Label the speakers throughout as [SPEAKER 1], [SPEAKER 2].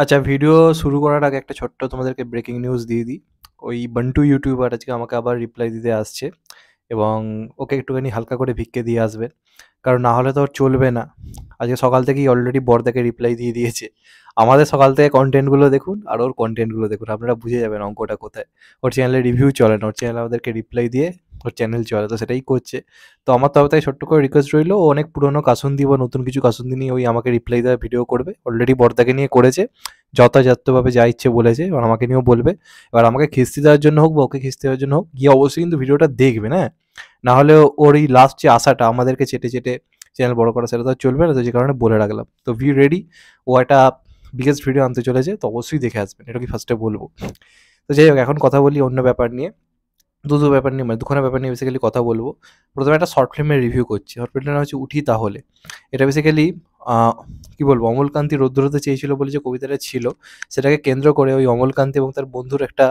[SPEAKER 1] আচ্ছা, ভিডিও শুরু করার আগে একটা ছোট্ট তোমাদেরকে ব্রেকিং নিউজ দিয়ে দিই। ওই বান্টু ইউটিউবার আজকে আমাকে আবার রিপ্লাই দিতে আসছে এবং ওকে একটুখানি হালকা করে ভিক্ষে দিয়ে আসবেন। কারণ না হলে তো ওর চলবে না। আজকে সকাল থেকেই অলরেডি বড়দাকে রিপ্লাই দিয়ে দিয়েছে। আমাদের সকাল থেকে কনটেন্টগুলো দেখুন আর ওর কনটেন্টগুলো দেখুন। আপনারা বুঝে যাবেন অঙ্কটা কোথায়। ওর চ্যানেলে রিভিউ চলে না। ওর চ্যানেলে আমাদেরকে রিপ্লাই দিয়ে ওর চ্যানেল চলে। তো সেটাই করছে। তো আমার তরফ থেকে ছোট্ট করে রিকোয়েস্ট রইলো, ও অনেক পুরনো কাসুন্দি বা নতুন কিছু কাসুন্দি নিয়ে ওই আমাকে রিপ্লাই দেওয়া ভিডিও করবে। অলরেডি বড়দাকে নিয়ে করেছে। যথাযথভাবে যা ইচ্ছে বলেছে, এবার আমাকে নিয়েও বলবে। এবার আমাকে খিস্তি দেওয়ার জন্য হোক বা ওকে খিস্তি দেওয়ার জন্য হোক, গিয়ে অবশ্যই কিন্তু ভিডিওটা দেখবেন, হ্যাঁ? না হলে ওর এই লাস্ট যে আশাটা আমাদেরকে চেটে চ্যানেল বড় করা, সেটা তো আর চলবে না। তো যে কারণে বলে রাখলাম। তো রেডি। ও একটা বিগেস্ট ভিডিও আনতে চলেছে, তো অবশ্যই দেখে আসবেন। এটা কি ফার্স্টে বলবো। তো যাই হোক, এখন কথা বলি অন্য ব্যাপার নিয়ে। দুটো ব্যাপার নিয়ে, মানে দুখানা ব্যাপার নিয়ে বেসিক্যালি কথা বলবো। প্রথমে একটা শর্ট ফিল্মের রিভিউ করছি। শর্ট ফিল্মটার নাম হচ্ছে উঠি তাহলে। এটা বেসিক্যালি কি বলবো, অমলকান্তি রৌদ্র হতে চেয়েছিল বলে যে কবিতাটা ছিল, সেটাকে কেন্দ্র করে ওই অমলকান্তি এবং তার বন্ধুর একটা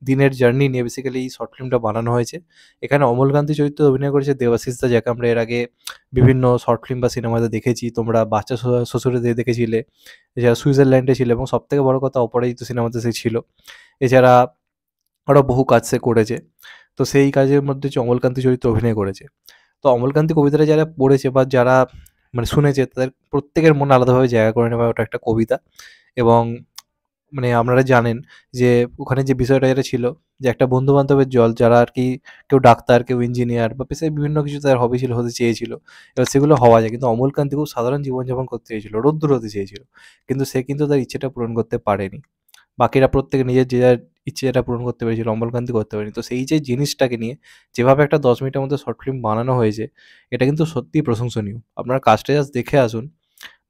[SPEAKER 1] দিনের জার্নি নিয়ে বেসিক্যালি এই শর্ট ফিল্মটা বানানো হয়েছে। এখানে অমলকান্তি চরিত্রে অভিনয় করেছে দেবাশিস দা, যাকে আমরা এর আগে বিভিন্ন শর্ট ফিল্ম বা সিনেমাতে দেখেছি। তোমরা বাচ্চা শ্বশুরে দেখেছিলে, এছাড়া সুইজারল্যান্ডে ছিল এবং সবথেকে বড় কথা অপরাজিত সিনেমাতে সে ছিল। এছাড়া আরও বহু কাজ সে করেছে। তো সেই কাজের মধ্যে হচ্ছে অমলকান্তি চরিত্রে অভিনয় করেছে। তো অমলকান্তি কবিতাটা যারা পড়েছে বা যারা মানে শুনেছে, তাদের প্রত্যেকের মনে আলাদাভাবে জায়গা করে নেওয়া ওটা একটা কবিতা। এবং মানে আপনারা জানেন যে ওখানে যে বিষয়টা যেটা ছিল, যে একটা বন্ধু বান্ধবের জল, যারা আর কি কেউ ডাক্তার, কেউ ইঞ্জিনিয়ার বা পেশায় বিভিন্ন কিছু তার হবি ছিল, হতে চেয়েছিল। এবার সেগুলো হওয়া যায়, কিন্তু অমলকান্তি খুব সাধারণ জীবনযাপন করতে চেয়েছিল, রোদ্দুর হতে চেয়েছিল। কিন্তু সে কিন্তু তার ইচ্ছেটা পূরণ করতে পারেনি। বাকিরা প্রত্যেকে নিজের যে যার ইচ্ছেটা পূরণ করতে পেরেছিল, অমলকান্তি করতে পারেনি। তো সেই যে জিনিসটাকে নিয়ে যেভাবে একটা 10 মিনিটের মধ্যে শর্ট ফিল্ম বানানো হয়েছে, এটা কিন্তু সত্যিই প্রশংসনীয়। আপনারা কাজটা জাস্ট দেখে আসুন।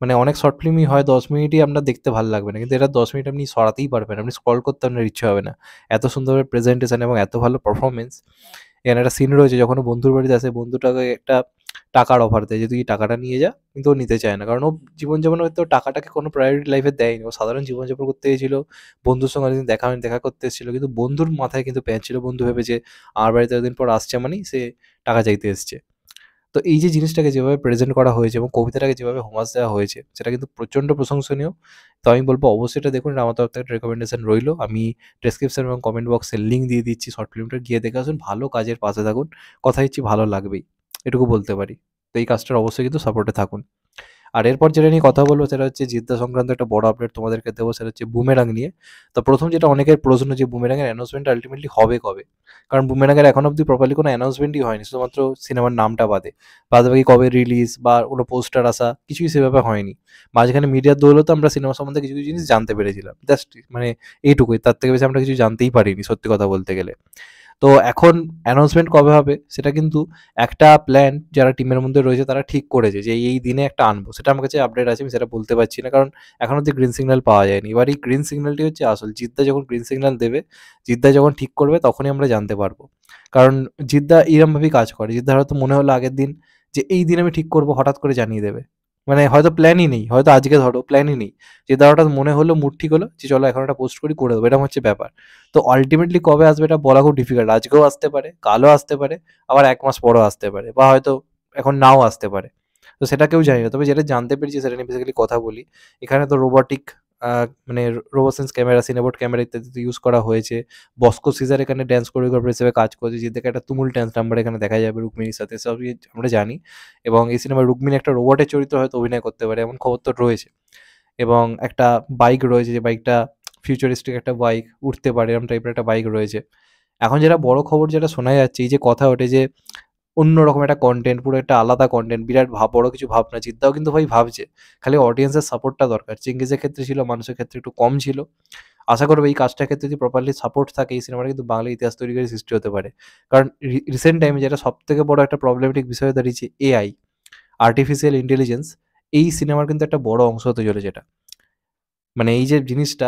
[SPEAKER 1] মানে অনেক শর্ট ফিল্মই হয় 10 মিনিটই আপনার দেখতে ভালো লাগবে না, কিন্তু এটা 10 মিনিট আপনি সরাতেই পারবেন, আপনি স্ক্রল করতে আপনার ইচ্ছে হবে না। এত সুন্দরভাবে প্রেজেন্টেশন এবং এত ভালো পারফরমেন্স। এখানে একটা সিন রয়েছে, যখন ও বন্ধুর বাড়িতে আসে, বন্ধুটাকে একটা টাকার অফার দেয় যে তুই এই টাকাটা নিয়ে যা, কিন্তু ও নিতে চায় না, কারণ ও জীবনযাপনে হয়তো টাকাটাকে কোনো প্রায়োরিটি লাইফে দেয়নি। ও সাধারণ জীবনযাপন করতে গেছিল, বন্ধুর সঙ্গে অনেকদিন দেখা হয়নি, দেখা করতে এসেছিল, কিন্তু বন্ধুর মাথায় কিন্তু প্যাঁচ ছিল। বন্ধু ভেবেছে আমার বাড়িতে এতদিন পর আসছে মানেই সে টাকা চাইতে এসছে। তো এই যে জিনিসটাকে যেভাবে প্রেজেন্ট করা হয়েছে এবং কবিতাটাকে যেভাবে হোমাজ দেওয়া হয়েছে, সেটা কিন্তু প্রচণ্ড প্রশংসনীয়। তো আমি বলবো অবশ্যই এটা দেখুন। এটা আমার তরফ থেকে একটা রেকমেন্ডেশন রইলো। আমি ডেসক্রিপশন এবং কমেন্ট বক্সে লিঙ্ক দিয়ে দিচ্ছি শর্ট ফিল্মটা, গিয়ে দেখে আসুন। ভালো কাজের পাশে থাকুন, কথা দিচ্ছি ভালো লাগবেই, এটুকু বলতে পারি। তো এই কাজটার অবশ্যই কিন্তু সাপোর্টে থাকুন। আর এরপর যেটা নিয়ে কথা বলবো, সেটা হচ্ছে জিদ্দা সংক্রান্ত একটা বড় আপডেট তোমাদেরকে দেবো, সেটা হচ্ছে বুমেরাং নিয়ে। তো প্রথম যেটা অনেকের প্রশ্ন, যে বুমেরাংয়ের অ্যানাউন্সমেন্ট আলটিমেটলি হবে কবে? কারণ বুমেরাংয়ের এখন অব্দি প্রপারলি কোনো অ্যানাউন্সমেন্টই হয়নি, শুধুমাত্র সিনেমার নামটা বাদে। বাদবাকি কবে রিলিজ বা কোনো পোস্টার আসা, কিছুই সেভাবে হয়নি। মাঝখানে মিডিয়ার দৌলতে আমরা সিনেমা সম্বন্ধে কিছু কিছু জিনিস জানতে পেরেছিলাম, জাস্ট মানে এইটুকুই। তার থেকে বেশি আমরা কিছু জানতেই পারিনি, সত্যি কথা বলতে গেলে। তো এখন অ্যানাউন্সমেন্ট কবে হবে সেটা কিন্তু একটা প্ল্যান যারা টিমের মধ্যে রয়েছে তারা ঠিক করেছে, যে এই দিনে একটা আনবো। সেটা আমার কাছে আপডেট আছে, আমি সেটা বলতে পারছি না, কারণ এখন অব্দি গ্রিন সিগন্যাল পাওয়া যায়নি। এবার এই গ্রিন সিগন্যালটি হচ্ছে আসল। জিদ্দা যখন গ্রিন সিগন্যাল দেবে, জিদ্দা যখন ঠিক করবে, তখনই আমরা জানতে পারবো। কারণ জিদ্দা এরমভাবেই কাজ করে। জিদ্দার হয়তো মনে হলো আগের দিন যে এই দিন আমি ঠিক করবো, হঠাৎ করে জানিয়ে দেবে। মানে হয়তো প্ল্যানই নেই, হয়তো আজকে ধরো প্ল্যানই নেই, জিদ্দার হঠাৎ মনে হলো, মুড ঠিক হলো যে চলো এখন একটা পোস্ট করে দেবো, এরকম হচ্ছে ব্যাপার। তো আল্টিমেটলি কবে আসবে এটা বলা খুব ডিফিকাল্ট। আজকেও আসতে পারে, কালও আসতে পারে, আবার 1 মাস পরেও আসতে পারে, বা হয়তো এখন নাও আসতে পারে। তো সেটা কেউ জানি না। তবে যেটা জানতে পেরেছি সেটা নিয়ে বেসিক্যালি কথা বলি। এখানে তো রোবটিক মানে রোবোসেন্স ক্যামেরা, সিনেবোট ক্যামেরা ইত্যাদি ইউজ করা হয়েছে। বস্কো সিজার এখানে ড্যান্স কোরিওগ্রাফার হিসেবে কাজ করছে, যে দেখে একটা তুমুল ড্যান্স নাম্বার এখানে দেখা যাবে রুক্মিণীর সাথে, সবই আমরা জানি। এবং এই সিনেমায় রুক্মিণী একটা রোবটের চরিত্রে হয়তো অভিনয় করতে পারে, এমন খবর তো রয়েছে। এবং একটা বাইক রয়েছে, যে বাইকটা ফিউচারিস্টিক একটা বাইক, উঠতে পারে, এরকম টাইপের একটা বাইক রয়েছে। এখন যেটা বড় খবর যেটা শোনা যাচ্ছে, এই যে কথা ওঠে যে অন্যরকম একটা কনটেন্ট, পুরো একটা আলাদা কনটেন্ট, বিরাট বড় কিছু ভাবনা। জিদ্দাও কিন্তু ভাই ভাবছে, খালি অডিয়েন্সের সাপোর্টটা দরকার। চেঙ্গিজের ক্ষেত্রে ছিল, মানুষের ক্ষেত্রে একটু কম ছিল। আশা করবো এই কাজটার ক্ষেত্রে যদি প্রপারলি সাপোর্ট থাকে, এই সিনেমাটা কিন্তু বাংলা ইতিহাস তৈরিকারী সৃষ্টি হতে পারে। কারণ রিসেন্ট টাইমে যেটা সবথেকে বড় একটা প্রবলেমেটিক বিষয় হয়ে দাঁড়িয়েছে, এআই, আর্টিফিশিয়াল ইন্টেলিজেন্স। এই সিনেমার কিন্তু একটা বড় অংশ হতে চলেছে এটা। মানে এই যে জিনিসটা,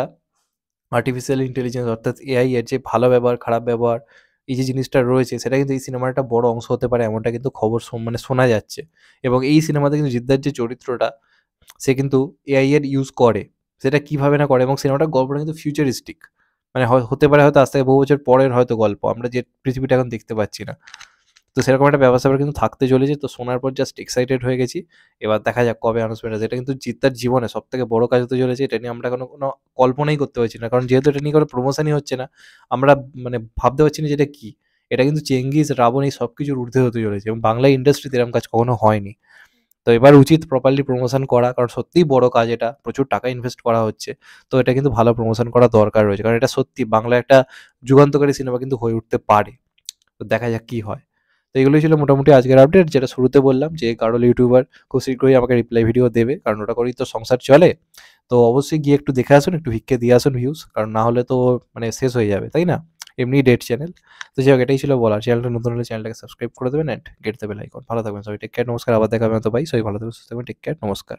[SPEAKER 1] আর্টিফিশিয়াল ইন্টেলিজেন্স অর্থাৎ এআই এর যে ভালো ব্যবহার, খারাপ ব্যবহার, এই যে জিনিসটা রয়েছে, সেটা কিন্তু এই সিনেমার একটা বড় অংশ হতে পারে, এমনটা কিন্তু খবর মানে শোনা যাচ্ছে। এবং এই সিনেমাতে কিন্তু জিদ্দার যে চরিত্রটা, সে কিন্তু এআই এর ইউজ করে। সেটা কিভাবে না করে, এবং সিনেমাটার গল্পটা কিন্তু ফিউচারিস্টিক। মানে হতে পারে হয়তো আজ থেকে বহু বছর পরের হয়তো গল্প, আমরা যে পৃথিবীটা এখন দেখতে পাচ্ছি না। তো সেরকম একটা ব্যাপার-স্যাপার কিন্তু থাকতে চলেছে। তো শোনার পর জাস্ট এক্সাইটেড হয়ে গেছি। এবার দেখা যাক কবে অ্যানাউন্সমেন্ট আসে। এটা কিন্তু জিদ্দার জীবনে সবথেকে বড় কাজ হতে চলেছে। এটা নিয়ে আমরা কোনো কল্পনাই করতে পারছি না। কারণ যেহেতু এটা নিয়ে কোনো প্রমোশনই হচ্ছে না, আমরা মানে ভাবতে পারছি না যে এটা কি? এটা কিন্তু চেঙ্গিজ, রাবণ এই সবকিছুর ঊর্ধ্বে হতে চলেছে এবং বাংলা ইন্ডাস্ট্রিতে এরকম কাজ কখনো হয়নি। তো এবার উচিত প্রপারলি প্রমোশন করা, কারণ সত্যিই বড় কাজ এটা। প্রচুর টাকা ইনভেস্ট করা হচ্ছে। তো এটা কিন্তু ভালো প্রমোশন করা দরকার রয়েছে। কারণ এটা সত্যি বাংলায় একটা যুগান্তকারী সিনেমা কিন্তু হয়ে উঠতে পারে। তো দেখা যাক কি হয়। তো এগুলোই ছিল মোটামুটি আজকের আপডেট, যেটা শুরুতে বললাম যে গাড়ল ইউটিউবার খুব শীঘ্রই আমাকে রিপ্লাই ভিডিও দেবে, কারণ ওটা করেই তো সংসার চলে। তো অবশ্যই গিয়ে একটু দেখে আসুন, একটু ভিক্ষে দিয়ে আসুন ভিউজ, কারণ না হলে তো মানে শেষ হয়ে যাবে, তাই না? এমনিই ডেড চ্যানেল। তো যাই হোক, এটাই ছিল বলার। চ্যানেলটা নতুন হলে চ্যানেলটাকে সাবস্ক্রাইব করে দেবেন and get the bell icon. ভালো থাকবেন সবাই, টেক কেয়ার, নমস্কার। আবার দেখা হবে হয়তো ভাই, সবাই ভালো থাকবেন, সুস্থ থাকবেন, টেক কেয়ার, নমস্কার।